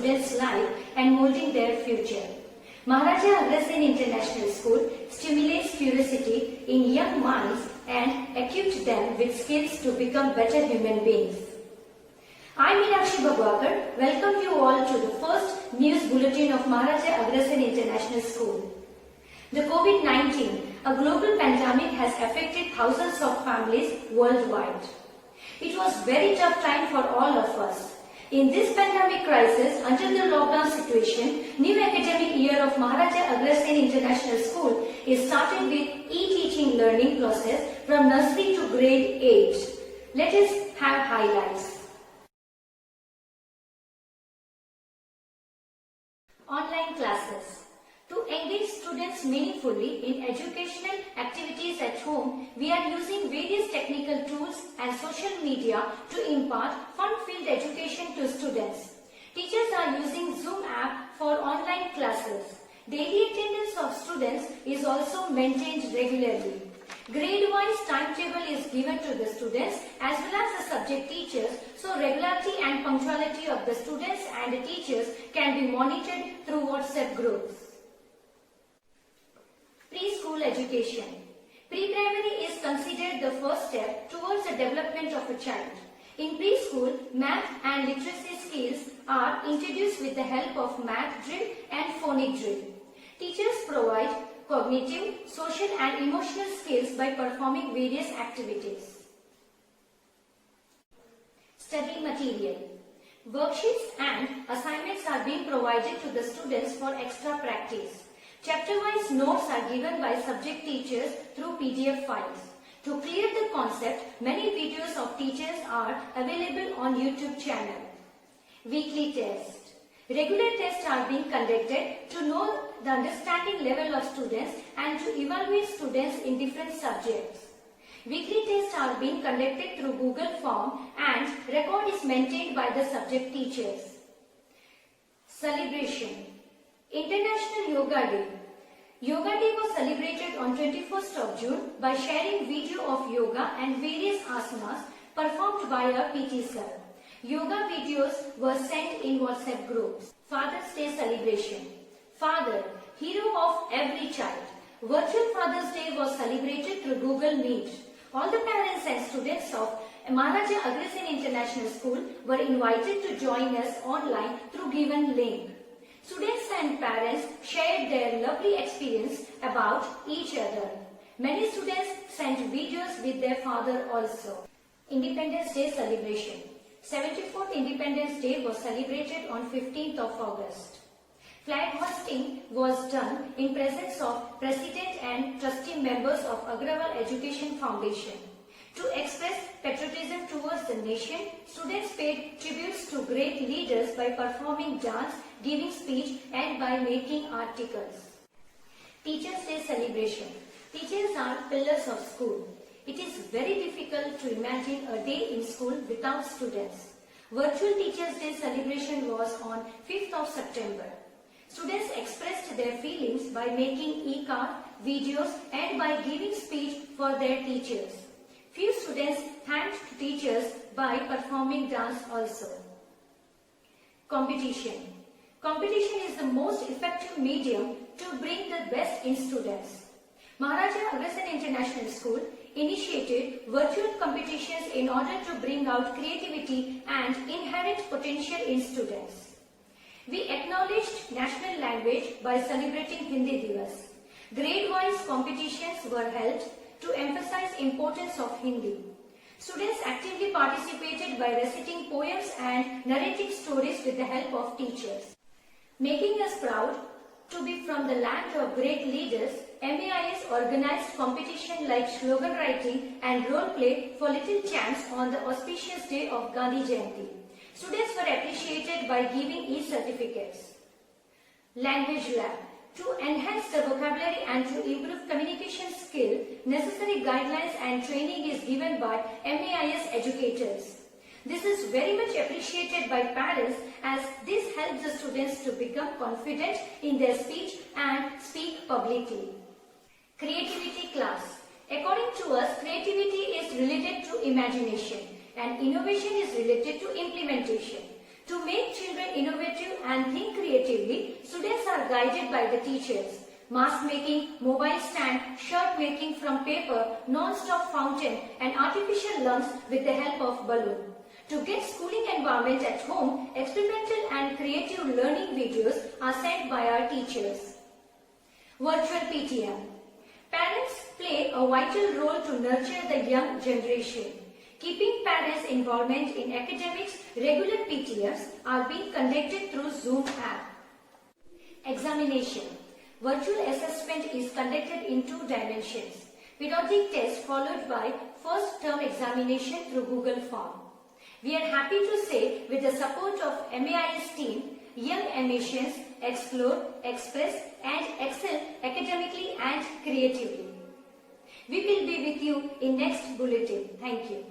students' life and molding their future. Maharaja Agrasen International School stimulates curiosity in young minds and equips them with skills to become better human beings. I, Meenakshi Babwakar, welcome you all to the first news bulletin of Maharaja Agrasen International School. The COVID-19, a global pandemic, has affected thousands of families worldwide. It was a very tough time for all of us. In this pandemic crisis, under the lockdown situation, new academic year of Maharaja Agrasen International School is started with e-teaching learning process from nursery to grade 8. Let us have highlights. Online classes. To engage students meaningfully in educational activities at home, we are using various technical tools and social media to impart fun-filled education to students. Teachers are using Zoom app for online classes. Daily attendance of students is also maintained regularly. Grade-wise timetable is given to the students as well as the subject teachers, so regularity and punctuality of the students and the teachers can be monitored through WhatsApp groups. Preschool education. Pre-primary is considered the first step towards the development of a child. In preschool, math and literacy skills are introduced with the help of math drill and phonic drill. Teachers provide cognitive, social and emotional skills by performing various activities. Study material. Worksheets and assignments are being provided to the students for extra practice. Chapter-wise notes are given by subject teachers through PDF files. To clear the concept, many videos of teachers are available on YouTube channel. Weekly test. Regular tests are being conducted to know the understanding level of students and to evaluate students in different subjects. Weekly tests are being conducted through Google Form and record is maintained by the subject teachers. Celebration. International Yoga Day. Yoga Day was celebrated on 21st of June by sharing video of yoga and various asanas performed by a PT sir. Yoga videos were sent in WhatsApp groups. Father's Day celebration. Father, hero of every child. Virtual Father's Day was celebrated through Google Meet. All the parents and students of Maharaja Agrasen International School were invited to join us online through given link. Students and parents shared their lovely experience about each other. Many students sent videos with their father also. Independence Day celebration. 74th Independence Day was celebrated on 15th of August. Flag hoisting was done in presence of President and trustee members of Agrawal Education Foundation. To express patriotism towards the nation, students paid tributes to great leaders by performing dance, giving speech and by making articles. Teachers' Day celebration. Teachers are pillars of school. It is very difficult to imagine a day in school without students. Virtual Teachers' Day celebration was on 5th of September. Students expressed their feelings by making e-card, videos and by giving speech for their teachers. Few students thanked teachers by performing dance also. Competition. Competition is the most effective medium to bring the best in students. Maharaja Agrasen International School initiated virtual competitions in order to bring out creativity and inherent potential in students. We acknowledged national language by celebrating Hindi Divas. Grade-wise competitions were held to emphasize importance of Hindi. Students actively participated by reciting poems and narrating stories with the help of teachers. Making us proud to be from the land of great leaders, MAIS organized competition like slogan writing and role play for little champs on the auspicious day of Gandhi Jayanti. Students were appreciated by giving e-certificates. Language Lab. To enhance the vocabulary and to improve communication skill, necessary guidelines and training is given by MAIS educators. This is very much appreciated by parents as this helps the students to become confident in their speech and speak publicly. Creativity class. According to us, creativity is related to imagination and innovation is related to implementation. To make children innovative and think creatively, students are guided by the teachers. Mask making, mobile stand, shirt making from paper, non-stop fountain and artificial lungs with the help of balloon. To get schooling environment at home, experimental and creative learning videos are sent by our teachers. Virtual PTM. Parents play a vital role to nurture the young generation. Keeping parents' involvement in academics, regular PTMs are being conducted through Zoom app. Examination. Virtual assessment is conducted in 2 dimensions. Periodic test followed by first term examination through Google Form. We are happy to say, with the support of MAIS team, young MAians explore, express and excel academically and creatively. We will be with you in next bulletin. Thank you.